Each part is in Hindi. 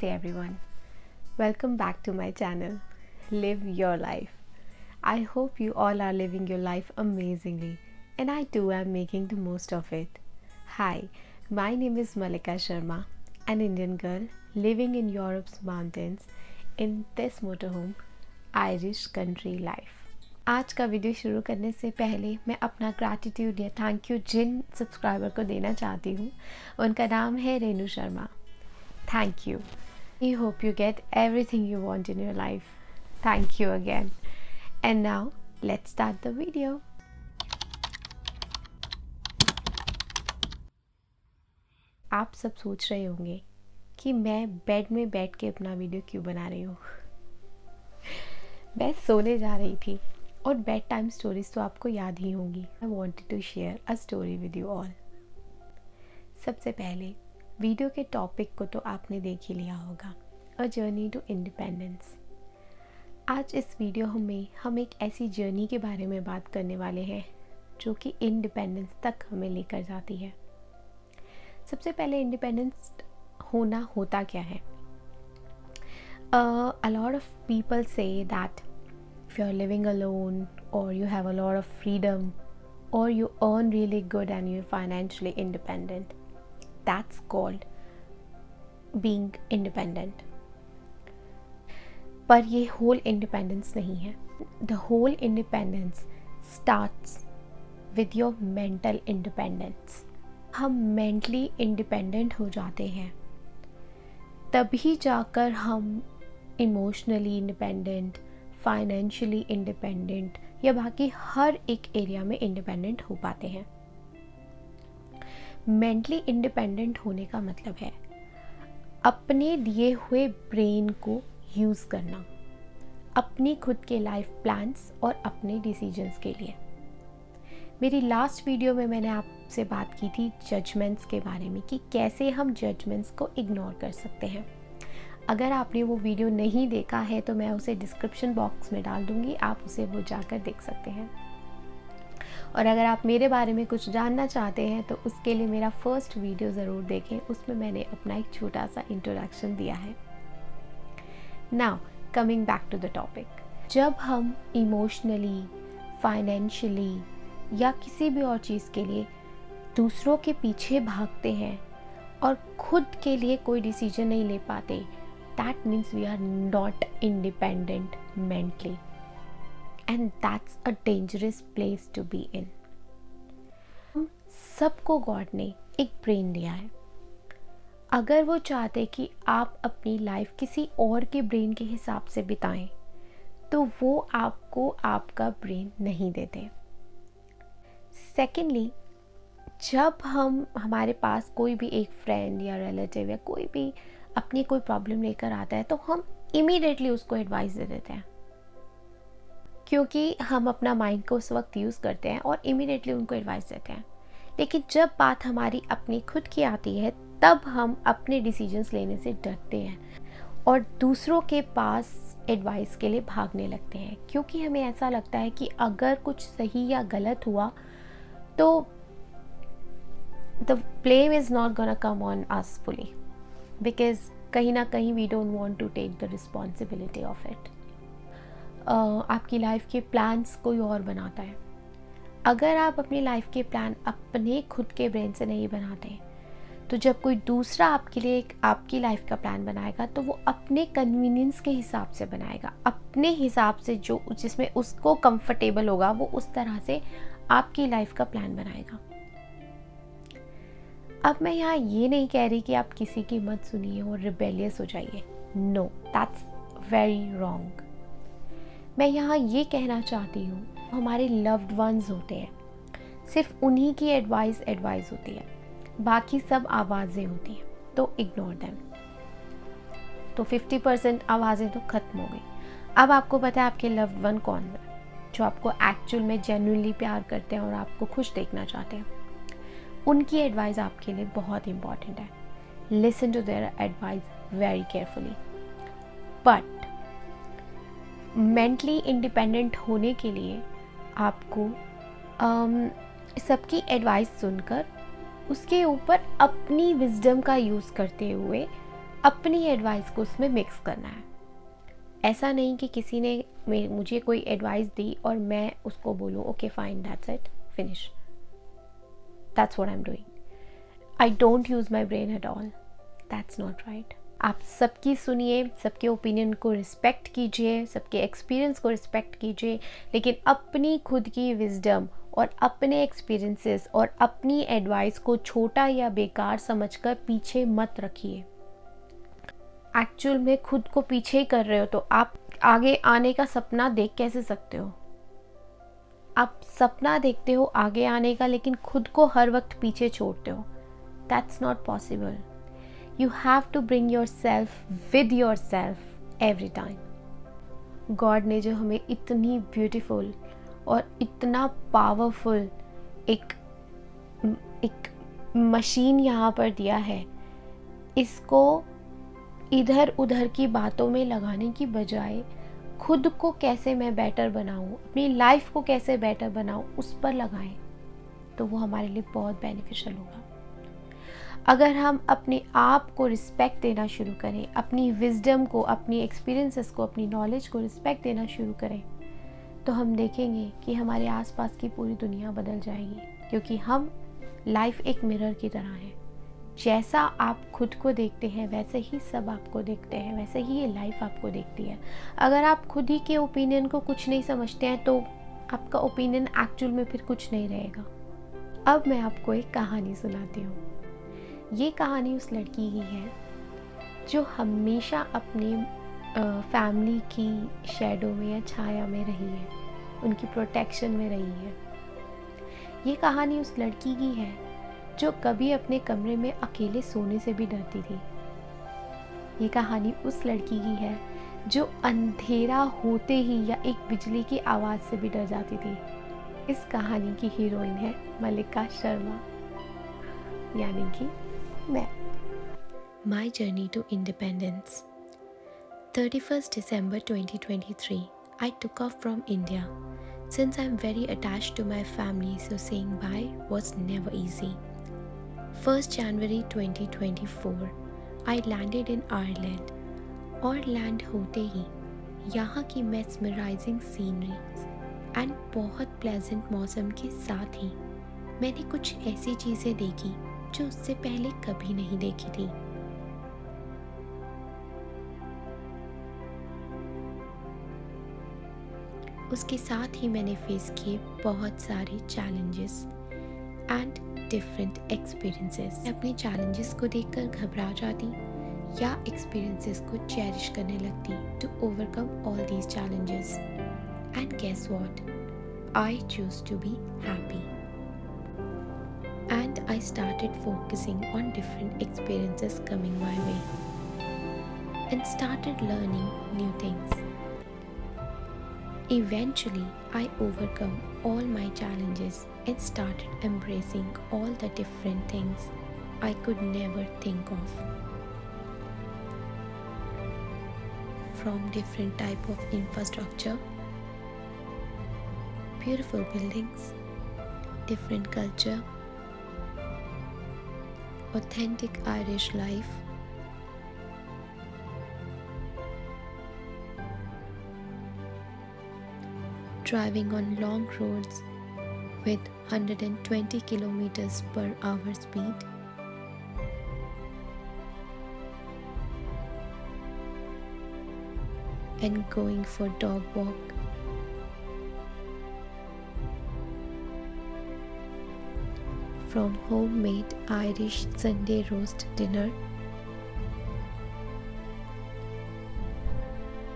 Hey everyone, welcome back to my channel, Live Your Life. I hope you all are living your life amazingly, and I too am making the most of it. Hi, my name is Malika Sharma, an Indian girl living in Europe's mountains in this motorhome, Irish country life. आज का वीडियो शुरू करने से पहले मैं अपना ग्रैटिट्यूड या थैंक यू जिन सब्सक्राइबर को देना चाहती हूँ उनका नाम है Renu Sharma. Thank you. I hope you get everything you want in your life. Thank you again. And now, let's start the video. आप सब सोच रहे होंगे कि मैं बेड में बैठ के अपना वीडियो क्यों बना रही हूँ. मैं सोने जा रही थी और बेड टाइम स्टोरीज तो आपको याद ही होंगी. I wanted to share a story with you all. सबसे पहले वीडियो के टॉपिक को तो आपने देख ही लिया होगा, अ जर्नी टू इंडिपेंडेंस. आज इस वीडियो में हम एक ऐसी जर्नी के बारे में बात करने वाले हैं जो कि इंडिपेंडेंस तक हमें लेकर जाती है. सबसे पहले इंडिपेंडेंस होना होता क्या है? A lot of people say that if you are living alone or you have a lot of freedom or you earn really good and you're financially independent, that's called being independent. पर ये whole independence नहीं है. The whole independence starts with your mental independence. हम mentally independent हो जाते हैं तभी जाकर हम emotionally independent, financially independent या बाकी हर एक एरिया में independent हो पाते हैं. मेंटली इंडिपेंडेंट होने का मतलब है अपने दिए हुए ब्रेन को यूज़ करना अपनी खुद के लाइफ प्लान्स और अपने डिसीजंस के लिए. मेरी लास्ट वीडियो में मैंने आपसे बात की थी जजमेंट्स के बारे में कि कैसे हम जजमेंट्स को इग्नोर कर सकते हैं. अगर आपने वो वीडियो नहीं देखा है तो मैं उसे डिस्क्रिप्शन बॉक्स में डाल दूँगी, आप उसे वो जाकर देख सकते हैं. और अगर आप मेरे बारे में कुछ जानना चाहते हैं तो उसके लिए मेरा फर्स्ट वीडियो ज़रूर देखें, उसमें मैंने अपना एक छोटा सा इंट्रोडक्शन दिया है. Now coming back to the topic. जब हम इमोशनली, फाइनेंशियली या किसी भी और चीज़ के लिए दूसरों के पीछे भागते हैं और खुद के लिए कोई डिसीजन नहीं ले पाते, that means we are not independent mentally. And that's a dangerous place to be in. हम सबको गॉड ने एक ब्रेन दिया है. अगर वो चाहते कि आप अपनी लाइफ किसी और के ब्रेन के हिसाब से बिताएं तो वो आपको आपका ब्रेन नहीं देते. सेकेंडली, जब हमारे पास कोई भी एक फ्रेंड या रिलेटिव या कोई भी अपनी कोई प्रॉब्लम लेकर आता है तो हम इमीडिएटली उसको एडवाइस दे देते हैं क्योंकि हम अपना माइंड को उस वक्त यूज़ करते हैं और इमीडिएटली उनको एडवाइस देते हैं. लेकिन जब बात हमारी अपनी खुद की आती है तब हम अपने डिसीजंस लेने से डरते हैं और दूसरों के पास एडवाइस के लिए भागने लगते हैं क्योंकि हमें ऐसा लगता है कि अगर कुछ सही या गलत हुआ तो the blame is not gonna come on us fully because कहीं ना कहीं we don't want to take the responsibility of it. आपकी लाइफ के प्लान्स कोई और बनाता है. अगर आप अपनी लाइफ के प्लान अपने खुद के ब्रेन से नहीं बनाते तो जब कोई दूसरा आपके लिए एक आपकी लाइफ का प्लान बनाएगा तो वो अपने कन्वीनियंस के हिसाब से बनाएगा, अपने हिसाब से जो जिसमें उसको कंफर्टेबल होगा वो उस तरह से आपकी लाइफ का प्लान बनाएगा. अब मैं यहाँ ये नहीं कह रही कि आप किसी की मत सुनिए और रिबेलियस हो जाइए. No, that's very wrong. मैं यहाँ ये कहना चाहती हूँ हमारे लव्ड वंस होते हैं, सिर्फ उन्हीं की एडवाइस होती है, बाकी सब आवाज़ें होती हैं तो इग्नोर देम. तो 50% आवाज़ें तो ख़त्म हो गई. अब आपको पता है आपके लव्ड वन कौन है जो आपको एक्चुअल में जेन्युइनली प्यार करते हैं और आपको खुश देखना चाहते हैं. उनकी एडवाइस आपके लिए बहुत इम्पॉर्टेंट है. Listen to their advice very carefully. But mentally independent होने के लिए आपको सबकी एडवाइस सुनकर उसके ऊपर अपनी विजडम का यूज़ करते हुए अपनी एडवाइस को उसमें मिक्स करना है। ऐसा नहीं कि किसी ने मुझे कोई एडवाइस दी और मैं उसको बोलूँ okay fine that's it finish, that's what I am doing, I don't use my brain at all, that's not right. आप सबकी सुनिए, सबके ओपिनियन को रिस्पेक्ट कीजिए, सबके एक्सपीरियंस को रिस्पेक्ट कीजिए, लेकिन अपनी खुद की विजडम और अपने एक्सपीरियंसेस और अपनी एडवाइस को छोटा या बेकार समझकर पीछे मत रखिए। एक्चुअल में खुद को पीछे ही कर रहे हो तो आप आगे आने का सपना देख कैसे सकते हो? आप सपना देखते हो आगे आने का, लेकिन खुद को हर वक्त पीछे छोड़ते हो। That's not possible. You have to bring yourself with yourself every time। God ने जो हमें इतनी ब्यूटीफुल और इतना पावरफुल एक मशीन यहाँ पर दिया है, इसको इधर उधर की बातों में लगाने की बजाय खुद को कैसे मैं बेटर बनाऊँ, अपनी लाइफ को कैसे बेटर बनाऊँ, उस पर लगाएं तो वो हमारे लिए बहुत बेनिफिशियल होगा। अगर हम अपने आप को रिस्पेक्ट देना शुरू करें, अपनी विजडम को, अपनी एक्सपीरियंसेस को, अपनी नॉलेज को रिस्पेक्ट देना शुरू करें, तो हम देखेंगे कि हमारे आसपास की पूरी दुनिया बदल जाएगी। क्योंकि हम लाइफ एक मिरर की तरह है, जैसा आप खुद को देखते हैं वैसे ही सब आपको देखते हैं, वैसे ही ये लाइफ आपको देखती है। अगर आप खुद ही के ओपिनियन को कुछ नहीं समझते हैं तो आपका ओपिनियन एक्चुअल में फिर कुछ नहीं रहेगा। अब मैं आपको एक कहानी सुनाती हूँ। ये कहानी उस लड़की की है जो हमेशा अपने फैमिली की शैडो में या छाया में रही है, उनकी प्रोटेक्शन में रही है। ये कहानी उस लड़की की है जो कभी अपने कमरे में अकेले सोने से भी डरती थी। ये कहानी उस लड़की की है जो अंधेरा होते ही या एक बिजली की आवाज़ से भी डर जाती थी। इस कहानी की हीरोइन है मल्लिका शर्मा, यानी कि मैं। My journey to independence. 31st December 2023, I took off from India. Since I'm very attached to my family, so saying bye was never easy. 1st January 2024, I landed in Ireland. और लैंड होते ही यहाँ की mesmerizing sceneries एंड बहुत प्लेजेंट मौसम के साथ ही मैंने कुछ ऐसी चीज़ें देखी जो उससे पहले कभी नहीं देखी थी। उसके साथ ही मैंने फेस किए बहुत सारे चैलेंजेस एंड डिफरेंट एक्सपीरियंसेस। अपने चैलेंजेस को देखकर घबरा जाती या एक्सपीरियंसेस को चेरिश करने लगती to overcome all these challenges. And guess what, I choose to be happy. And I started focusing on different experiences coming my way and started learning new things. Eventually, I overcome all my challenges and started embracing all the different things I could never think of. From different type of infrastructure, beautiful buildings, different culture, authentic Irish life, driving on long roads with 120 kilometers per hour speed, and going for dog walk, from homemade Irish Sunday roast dinner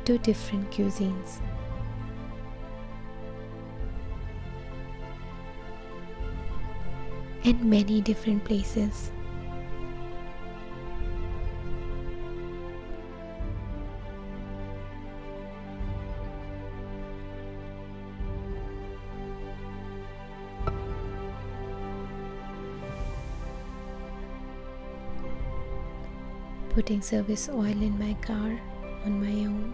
to different cuisines. And many different places. Putting service oil in my car on my own.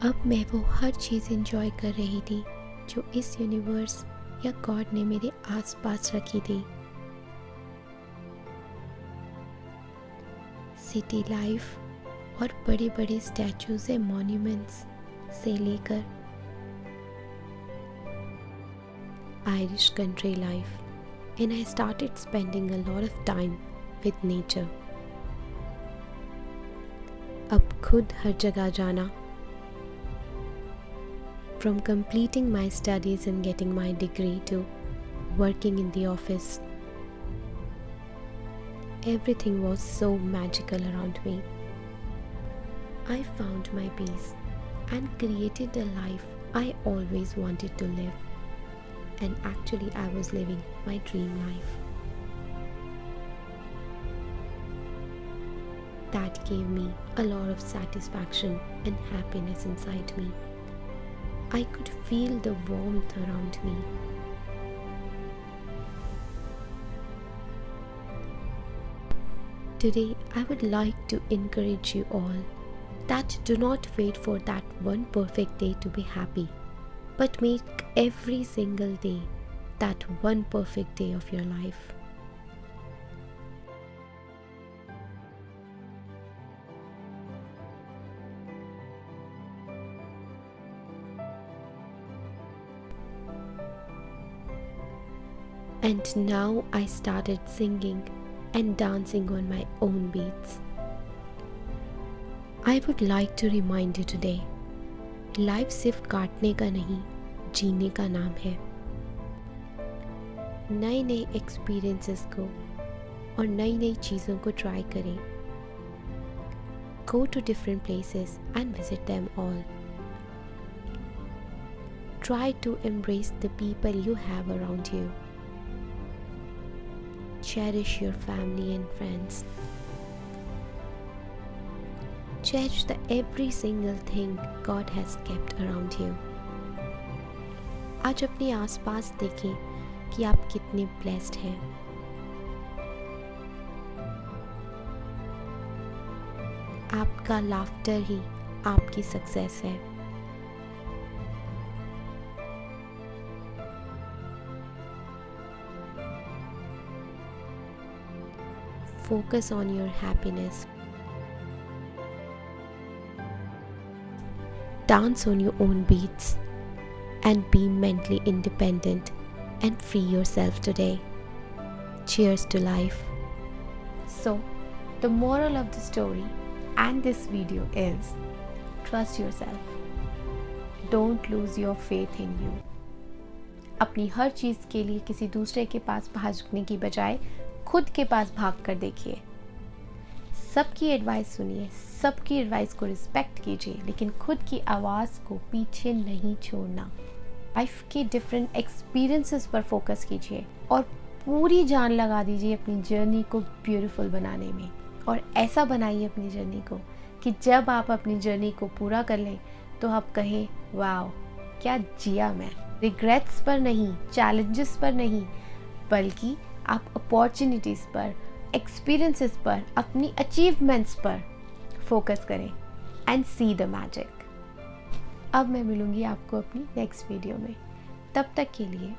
अब मैं वो हर चीज़ एंजॉय कर रही थी जो इस यूनिवर्स या गॉड ने मेरे आसपास रखी थी। सिटी लाइफ और बड़े बड़े स्टैचूज या मॉन्यूमेंट्स से लेकर Irish country life, and I started spending a lot of time with nature. अब खुद हर जगह जाना, from completing my studies and getting my degree to working in the office, everything was so magical around me. I found my peace and created a life I always wanted to live. And actually I was living my dream life. That gave me a lot of satisfaction and happiness inside me. I could feel the warmth around me. Today I would like to encourage you all that do not wait for that one perfect day to be happy, but make every single day that one perfect day of your life. And now I started singing and dancing on my own beats. I would like to remind you today, life सिर्फ काटने का नहीं, जीने का नाम है। नए नए एक्सपीरियंसेस को और नई नई चीज़ों को ट्राई करें। Go to different places and visit them all. Try to embrace the people you have around you. Cherish your family and friends. Cherish the every single thing God has kept around you. आज अपने आसपास देखें कि आप कितने ब्लेस्ड हैं। आपका लाफ्टर ही आपकी सक्सेस है। Focus on your happiness. Dance on your own beats and be mentally independent and free yourself today. Cheers to life. So, the moral of the story and this video is trust yourself. Don't lose your faith in you. अपनी हर चीज़ के लिए किसी दूसरे के पास भागने की बजाय खुद के पास भाग कर देखिए। सबकी एडवाइस सुनिए, सबकी एडवाइस को रिस्पेक्ट कीजिए, लेकिन खुद की आवाज़ को पीछे नहीं छोड़ना। लाइफ के डिफरेंट एक्सपीरियंसेस पर फोकस कीजिए और पूरी जान लगा दीजिए अपनी जर्नी को ब्यूटीफुल बनाने में। और ऐसा बनाइए अपनी जर्नी को कि जब आप अपनी जर्नी को पूरा कर लें तो आप कहें, वाओ क्या जिया मैं। रिग्रेट्स पर नहीं, चैलेंजेस पर नहीं, बल्कि आप अपॉर्चुनिटीज़ पर, एक्सपीरियंसेस पर, अपनी अचीवमेंट्स पर फोकस करें एंड सी द मैजिक। अब मैं मिलूँगी आपको अपनी नेक्स्ट वीडियो में। तब तक के लिए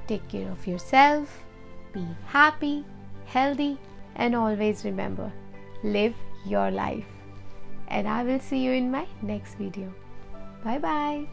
take care of yourself, be happy, healthy and always remember, live your life. And I will see you in my next video. Bye bye.